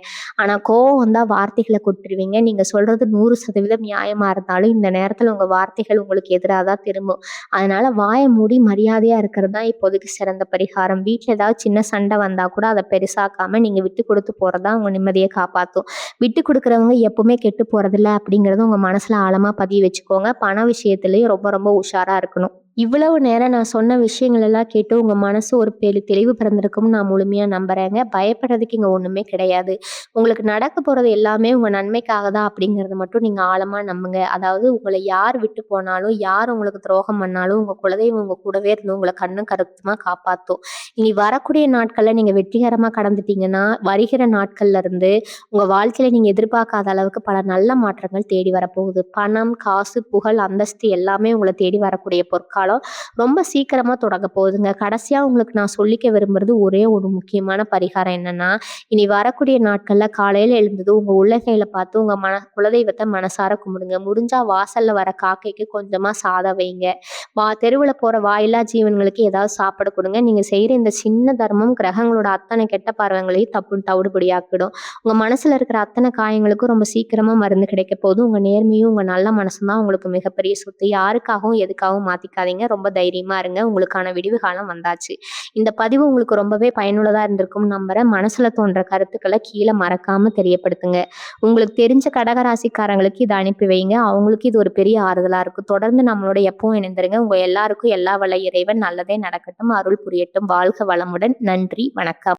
A: ஆனா கோவம் வந்தா வார்த்தைகள கொட்டிருவீங்க. நீங்க சொல்றது 100% நியாயமா இருந்தாலும் இந்த நேரத்துல உங்க வார்த்தைகள் உங்களுக்கு எதிரா தான் திரும்பும். அதனால வாய மூடி மரியாதையா இருக்கிறது தான் இப்போதைக்கு சிறந்த பரிகாரம். வீட்ல ஏதாவது சின்ன சண்டை வந்தா கூட அத பெருசாக்காம நீங்க விட்டு கொடுத்து போறது தான் உங்க நிம்மதிய காப்பாத்தும். விட்டு குடுக்குறவங்க எப்பவுமே கெட்டு போறதில்ல அப்படிங்கிறத உங்க மனசுல ஆழமா பதிய வச்சுக்கோங்க. பண விஷயத்திலயும் ரொம்ப ரொம்ப உஷாரா இருக்கணும். இவ்வளவு நேரம் நான் சொன்ன விஷயங்கள் எல்லாம் கேட்டு உங்க மனசு ஒரு தெளிவு பிறந்திருக்கும்னு நான் முழுமையா நம்புறேங்க. பயப்படுறதுக்கு இங்க ஒண்ணுமே கிடையாது. உங்களுக்கு நடக்க போறது எல்லாமே உங்க நன்மைக்காக தான் அப்படிங்கிறத மட்டும் நீங்க ஆழமா நம்புங்க. அதாவது உங்கள யார் விட்டு போனாலும், யார் உங்களுக்கு துரோகம் பண்ணாலும் உங்க குலதெய்வம் உங்க கூடவே இருந்து உங்கள கண்ணும் கருத்துமா காப்பாத்தும். இனி வரக்கூடிய நாட்கள்ல நீங்க வெற்றிகரமா கடந்துட்டீங்கன்னா, வருகிற நாட்கள்ல இருந்து உங்க வாழ்க்கையில நீங்க எதிர்பார்க்காத அளவுக்கு பல நல்ல மாற்றங்கள் தேடி வரப்போகுது. பணம், காசு, புகழ், அந்தஸ்து எல்லாமே உங்கள தேடி வரக்கூடிய பொற்காலம் ரொம்ப சீக்கிரமா தொடங்க போகுதுங்க. கடைசியா உங்களுக்கு நான் சொல்லிக்க விரும்புறது ஒரே ஒரு முக்கியமான பரிகாரம் என்னன்னா, இனி வரக்கூடிய நாட்கள்ல காலையில எழுந்ததும் உங்க உள்ளங்கையில பார்த்து உங்க குலதெய்வத்த மனசார கும்பிடுங்க. முடிஞ்சா வாசல்ல வர காக்கைக்கு கொஞ்சமா சாதம் வைங்க. தெருவுல போற வாயில்லா ஜீவன்களுக்கு ஏதாவது சாப்பிட கொடுங்க. நீங்க செய்யற இந்த சின்ன தர்மம் கிரகங்களோட அத்தனை கெட்ட பார்வைகளையும் தவிடுபடியாக்கிடும். உங்க மனசுல இருக்கிற அத்தனை காயங்களுக்கும் ரொம்ப சீக்கிரமா மருந்து கிடைக்க போகுது. உங்க நேர்மையும் உங்க நல்ல மனசும் தான் உங்களுக்கு மிகப்பெரிய சொத்து. யாருக்காகவும் எதுக்காகவும் மாத்திக்காதீங்க. ரொம்ப தைரியமா இருங்க. உங்களுக்கான விடிவு காலம் வந்தாச்சு. இந்த பதிவு உங்களுக்கு ரொம்பவே பயனுள்ளதா இருந்திருக்கும் நம்புறேன். மனசுல தோன்ற கருத்துக்களை கீழே மறக்காம தெரியப்படுத்துங்க. உங்களுக்கு தெரிஞ்ச கடகராசிக்காரங்களுக்கு இதை அனுப்பி வைங்க. அவங்களுக்கு இது ஒரு பெரிய ஆறுதலா இருக்கும். தொடர்ந்து நம்மளோட எப்பவும் இணைந்திருங்க. உங்க எல்லாருக்கும் எல்லா வல்ல இறைவன் நல்லதே நடக்கட்டும், அருள் புரியட்டும். வாழ்க வளமுடன். நன்றி, வணக்கம்.